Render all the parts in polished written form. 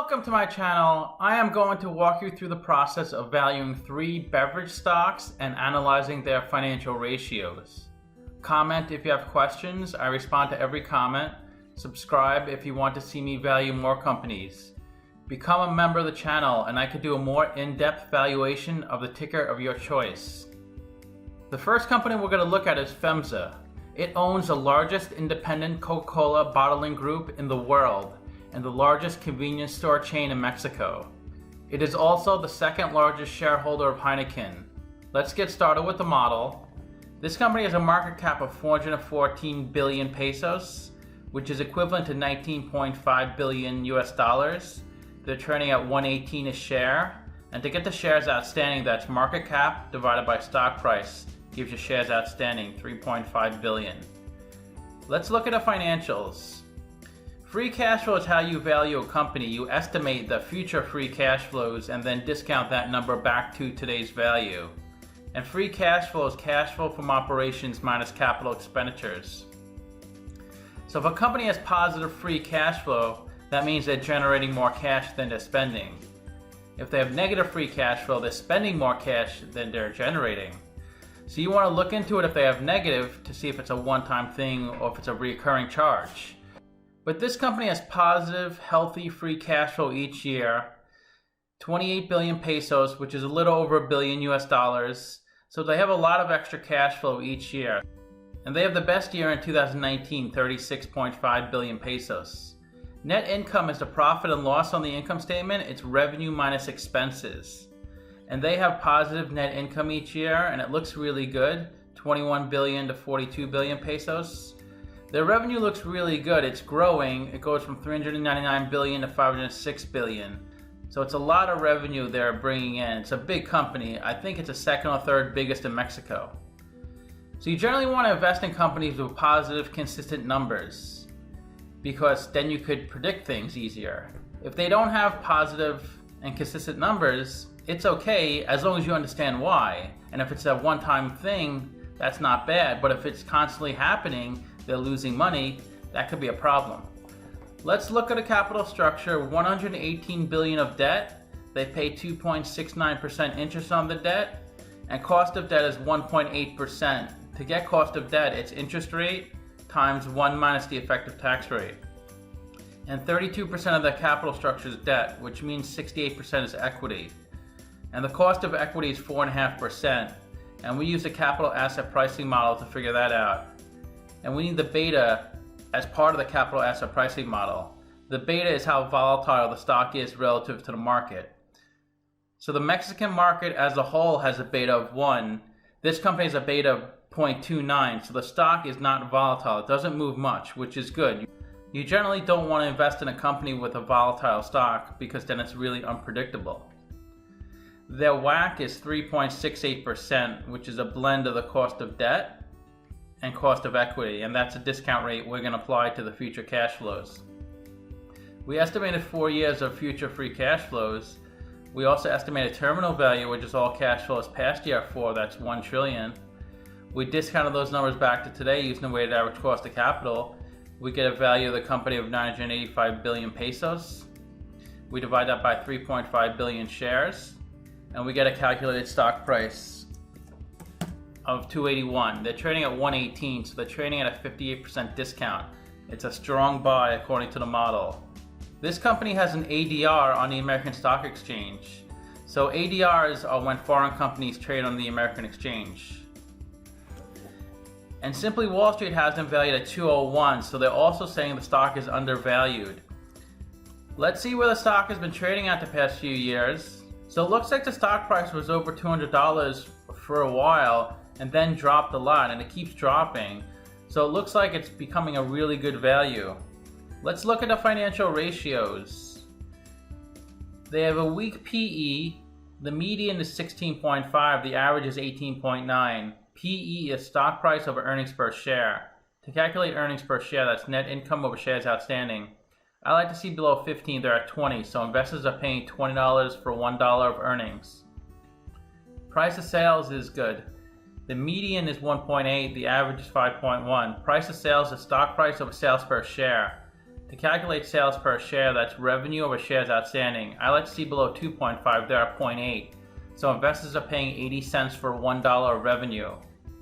Welcome to my channel. I am going to walk you through the process of valuing 3 beverage stocks and analyzing their financial ratios. Comment if you have questions. I respond to every comment. Subscribe if you want to see me value more companies. Become a member of the channel and I could do a more in-depth valuation of the ticker of your choice. The first company we're going to look at is FEMSA. It owns the largest independent Coca-Cola bottling group in the world and the largest convenience store chain in Mexico. It is also the second largest shareholder of Heineken. Let's get started with the model. This company has a market cap of 414 billion pesos, which is equivalent to 19.5 billion US dollars. They're trading at 118 a share. And to get the shares outstanding, that's market cap divided by stock price. Gives you shares outstanding, 3.5 billion. Let's look at the financials. Free cash flow is how you value a company. You estimate the future free cash flows and then discount that number back to today's value. And free cash flow is cash flow from operations minus capital expenditures. So if a company has positive free cash flow, that means they're generating more cash than they're spending. If they have negative free cash flow, they're spending more cash than they're generating. So you want to look into it if they have negative to see if it's a one-time thing or if it's a recurring charge. But this company has positive, healthy free cash flow each year, 28 billion pesos, which is a little over $1 billion US dollars. So they have a lot of extra cash flow each year. And they have the best year in 2019, 36.5 billion pesos. Net income is the profit and loss on the income statement. It's revenue minus expenses. And they have positive net income each year, and it looks really good, 21 billion to 42 billion pesos. Their revenue looks really good. It's growing. It goes from 399 billion to 506 billion. So it's a lot of revenue they're bringing in. It's a big company. I think it's the second or third biggest in Mexico. So you generally want to invest in companies with positive, consistent numbers because then you could predict things easier. If they don't have positive and consistent numbers, it's okay as long as you understand why. And if it's a one-time thing, that's not bad. But if it's constantly happening, they're losing money, that could be a problem. Let's look at a capital structure. 118 billion of debt. They pay 2.69% interest on the debt, and cost of debt is 1.8%. To get cost of debt, it's interest rate times 1 minus the effective tax rate. And 32% of the capital structure is debt, which means 68% is equity. And the cost of equity is 4.5%. And we use the capital asset pricing model to figure that out. And we need the beta as part of the capital asset pricing model. The beta is how volatile the stock is relative to the market. So the Mexican market as a whole has a beta of 1. This company has a beta of 0.29, so the stock is not volatile. It doesn't move much, which is good. You generally don't want to invest in a company with a volatile stock because then it's really unpredictable. Their WACC is 3.68%, which is a blend of the cost of debt and cost of equity, and that's a discount rate we're going to apply to the future cash flows. We estimated 4 years of future free cash flows. We also estimated terminal value, which is all cash flows past year 4, that's 1 trillion. We discounted those numbers back to today using the weighted average cost of capital. We get a value of the company of 985 billion pesos. We divide that by 3.5 billion shares, and we get a calculated stock price of 281. They're trading at 118, so they're trading at a 58% discount. It's a strong buy according to the model. This company has an ADR on the American Stock Exchange. So ADRs are when foreign companies trade on the American Exchange. And Simply Wall Street has them valued at 201, so they're also saying the stock is undervalued. Let's see where the stock has been trading at the past few years. So it looks like the stock price was over $200 for a while and then dropped a lot, and it keeps dropping. So it looks like it's becoming a really good value. Let's look at the financial ratios. They have a weak PE. The median is 16.5, the average is 18.9. PE is stock price over earnings per share. To calculate earnings per share, that's net income over shares outstanding. I like to see below 15, they're at 20, so investors are paying $20 for $1 of earnings. Price of sales is good. The median is 1.8, the average is 5.1. Price of sales is stock price over sales per share. To calculate sales per share, that's revenue over shares outstanding. I like to see below 2.5, they're at 0.8. So investors are paying 80 cents for $1 of revenue.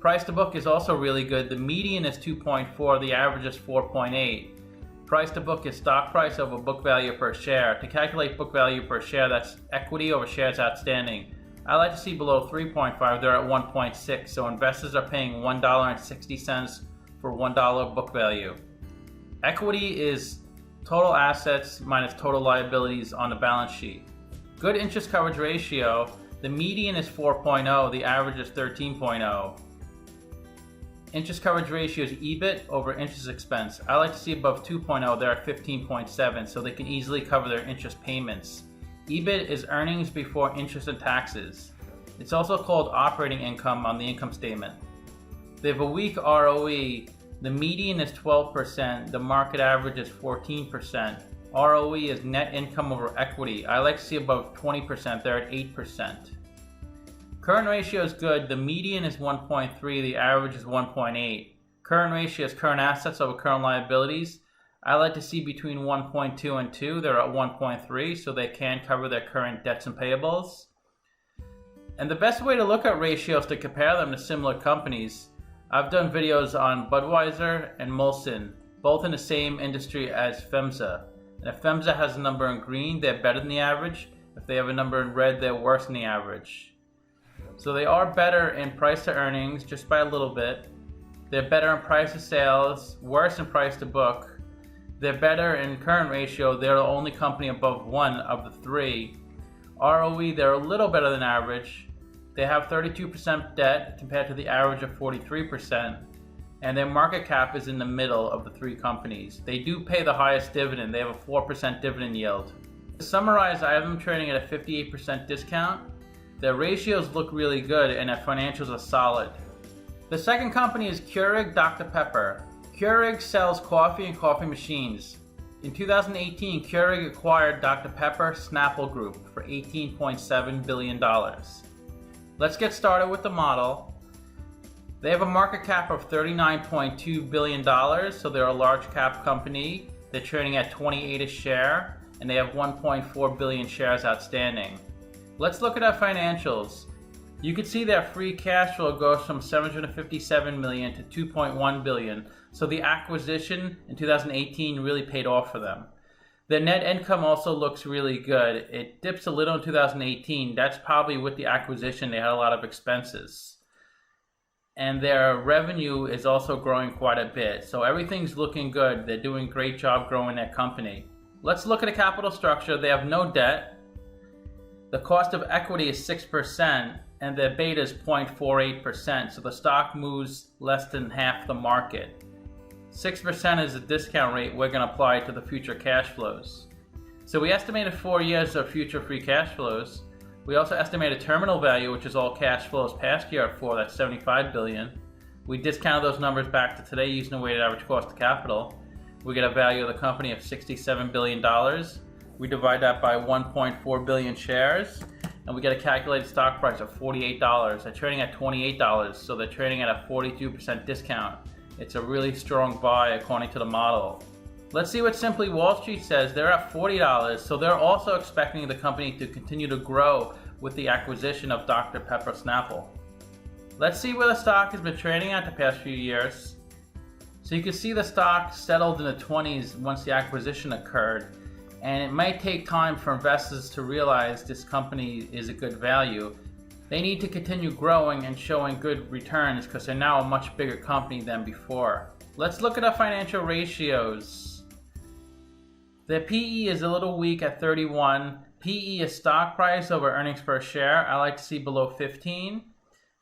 Price to book is also really good. The median is 2.4, the average is 4.8. Price to book is stock price over book value per share. To calculate book value per share, that's equity over shares outstanding. I like to see below 3.5, they're at 1.6. So investors are paying $1.60 for $1 book value. Equity is total assets minus total liabilities on the balance sheet. Good interest coverage ratio, the median is 4.0, the average is 13.0. Interest coverage ratio is EBIT over interest expense. I like to see above 2.0, they're at 15.7, so they can easily cover their interest payments. EBIT is earnings before interest and taxes. It's also called operating income on the income statement. They have a weak ROE. The median is 12%, the market average is 14%. ROE is net income over equity. I like to see above 20%, they're at 8%. Current ratio is good, the median is 1.3, the average is 1.8. Current ratio is current assets over current liabilities. I like to see between 1.2 and 2, they're at 1.3, so they can cover their current debts and payables. And the best way to look at ratios to compare them to similar companies, I've done videos on Budweiser and Molson, both in the same industry as FEMSA. And if FEMSA has a number in green, they're better than the average. If they have a number in red, they're worse than the average. So they are better in price to earnings, just by a little bit. They're better in price to sales, worse in price to book. They're better in current ratio, they're the only company above 1 of the 3. ROE, they're a little better than average. They have 32% debt compared to the average of 43%, and their market cap is in the middle of the 3 companies. They do pay the highest dividend. They have a 4% dividend yield. To summarize, I have them trading at a 58% discount. Their ratios look really good and their financials are solid. The second company is Keurig Dr. Pepper. Keurig sells coffee and coffee machines. In 2018, Keurig acquired Dr. Pepper Snapple Group for $18.7 billion. Let's get started with the model. They have a market cap of $39.2 billion, so they're a large cap company. They're trading at 28 a share, and they have 1.4 billion shares outstanding. Let's look at our financials. You can see their free cash flow goes from $757 million to $2.1 billion, so the acquisition in 2018 really paid off for them. Their net income also looks really good. It dips a little in 2018. That's probably with the acquisition. They had a lot of expenses. And their revenue is also growing quite a bit. So everything's looking good. They're doing a great job growing their company. Let's look at the capital structure. They have no debt. The cost of equity is 6%, and their beta is 0.48%. So the stock moves less than half the market. 6% is the discount rate we're going to apply to the future cash flows. So we estimated 4 years of future free cash flows. We also estimated terminal value, which is all cash flows past year at 4, that's $75 billion. We discounted those numbers back to today using the weighted average cost of capital. We get a value of the company of $67 billion. We divide that by 1.4 billion shares, and we get a calculated stock price of $48. They're trading at $28, so they're trading at a 42% discount. It's a really strong buy according to the model. Let's see what Simply Wall Street says. They're at $40, so they're also expecting the company to continue to grow with the acquisition of Dr. Pepper Snapple. Let's see where the stock has been trading at the past few years. So you can see the stock settled in the 20s once the acquisition occurred, and it might take time for investors to realize this company is a good value. They need to continue growing and showing good returns because they're now a much bigger company than before. Let's look at our financial ratios. The PE is a little weak at 31. PE is stock price over earnings per share. I like to see below 15.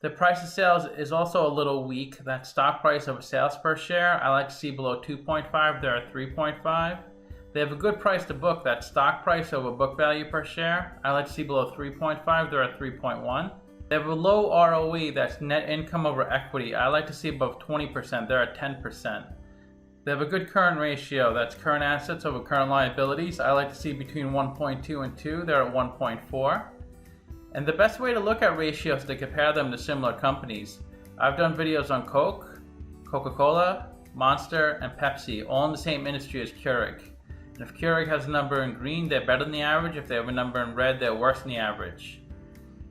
The price of sales is also a little weak. That's stock price over sales per share. I like to see below 2.5. They're at 3.5. They have a good price to book. That's stock price over book value per share. I like to see below 3.5. They're at 3.1. They have a low ROE. That's net income over equity. I like to see above 20%. They're at 10%. They have a good current ratio. That's current assets over current liabilities. I like to see between 1.2 and 2. They're at 1.4. And the best way to look at ratios is to compare them to similar companies. I've done videos on Coke, Coca-Cola, Monster, and Pepsi, all in the same industry as Keurig. If Keurig has a number in green, they're better than the average. If they have a number in red, they're worse than the average.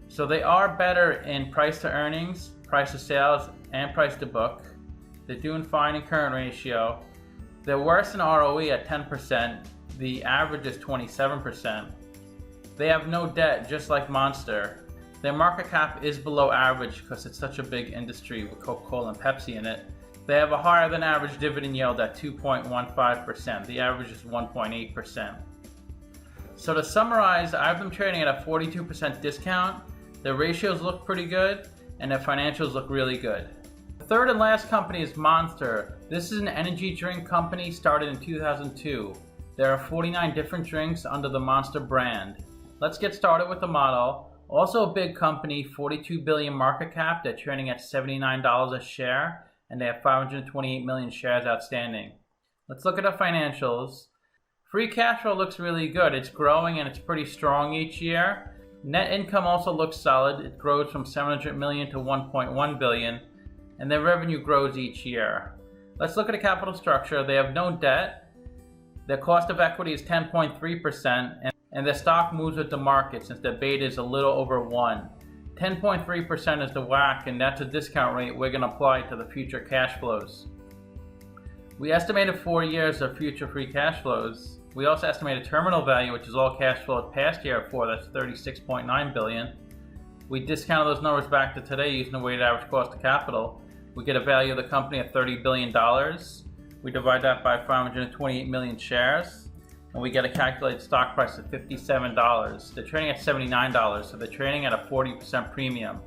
So they are better in price to earnings, price to sales, and price to book. They're doing fine in current ratio. They're worse in ROE at 10%. The average is 27%. They have no debt, just like Monster. Their market cap is below average because it's such a big industry with Coca-Cola and Pepsi in it. They have a higher than average dividend yield at 2.15%. The average is 1.8%. So to summarize, I have them trading at a 42% discount. Their ratios look pretty good, and their financials look really good. The third and last company is Monster. This is an energy drink company started in 2002. There are 49 different drinks under the Monster brand. Let's get started with the model. Also a big company, 42 billion market cap. They're trading at $79 a share, and they have 528 million shares outstanding. Let's look at the financials. Free cash flow looks really good. It's growing and it's pretty strong each year. Net income also looks solid. It grows from 700 million to 1.1 billion, and their revenue grows each year. Let's look at the capital structure. They have no debt. Their cost of equity is 10.3%, and their stock moves with the market since their beta is a little over 1. 10.3% is the WACC, and that's a discount rate we're going to apply to the future cash flows. We estimated 4 years of future free cash flows. We also estimated terminal value, which is all cash flow past year 4, that's 36.9 billion. We discounted those numbers back to today using the weighted average cost of capital. We get a value of the company of $30 billion. We divide that by 528 million shares, and we get a calculated stock price of $57. They're trading at $79, so they're trading at a 40% premium.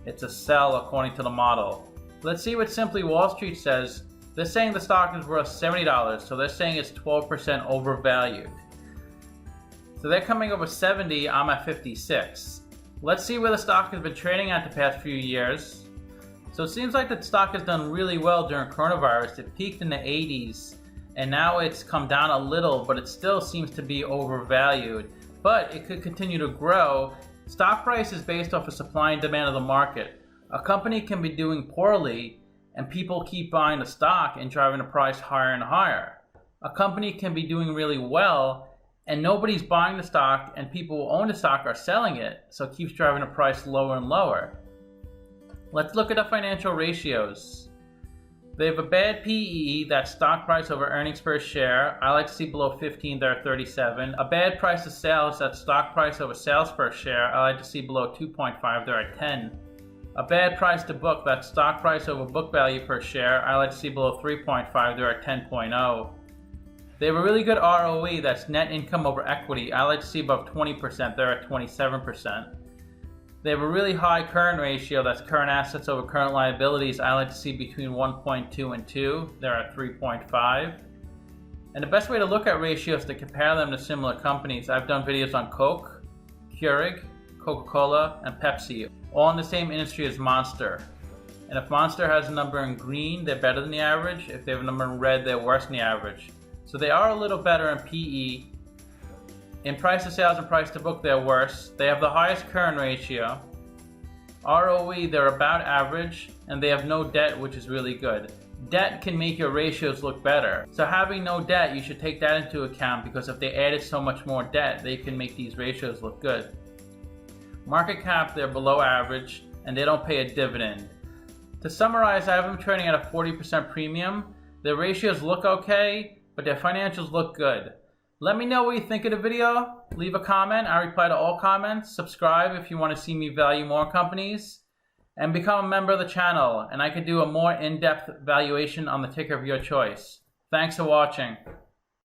It's a sell according to the model. Let's see what Simply Wall Street says. They're saying the stock is worth $70, so they're saying it's 12% overvalued. So they're coming over 70, I'm at 56. Let's see where the stock has been trading at the past few years. So it seems like the stock has done really well during coronavirus. It peaked in the 80s, and now it's come down a little, but it still seems to be overvalued. But it could continue to grow. Stock price is based off of supply and demand of the market. A company can be doing poorly, and people keep buying the stock and driving the price higher and higher. A company can be doing really well, and nobody's buying the stock, and people who own the stock are selling it, so it keeps driving the price lower and lower. Let's look at the financial ratios. They have a bad PE, that's stock price over earnings per share. I like to see below 15, they're at 37. A bad price to sales, that's stock price over sales per share. I like to see below 2.5, they're at 10. A bad price to book, that's stock price over book value per share. I like to see below 3.5, they're at 10.0. They have a really good ROE, that's net income over equity. I like to see above 20%, they're at 27%. They have a really high current ratio, that's current assets over current liabilities. I like to see between 1.2 and 2, they're at 3.5. And the best way to look at ratios is to compare them to similar companies. I've done videos on Coke, Keurig, Coca-Cola, and Pepsi, all in the same industry as Monster. And if Monster has a number in green, they're better than the average. If they have a number in red, they're worse than the average. So they are a little better in PE. In price to sales and price to book, they're worse. They have the highest current ratio. ROE, they're about average, and they have no debt, which is really good. Debt can make your ratios look better. So having no debt, you should take that into account, because if they added so much more debt, they can make these ratios look good. Market cap, they're below average, and they don't pay a dividend. To summarize, I have them trading at a 40% premium. Their ratios look okay, but their financials look good. Let me know what you think of the video. Leave a comment. I reply to all comments. Subscribe if you want to see me value more companies. And become a member of the channel, and I could do a more in-depth valuation on the ticker of your choice. Thanks for watching.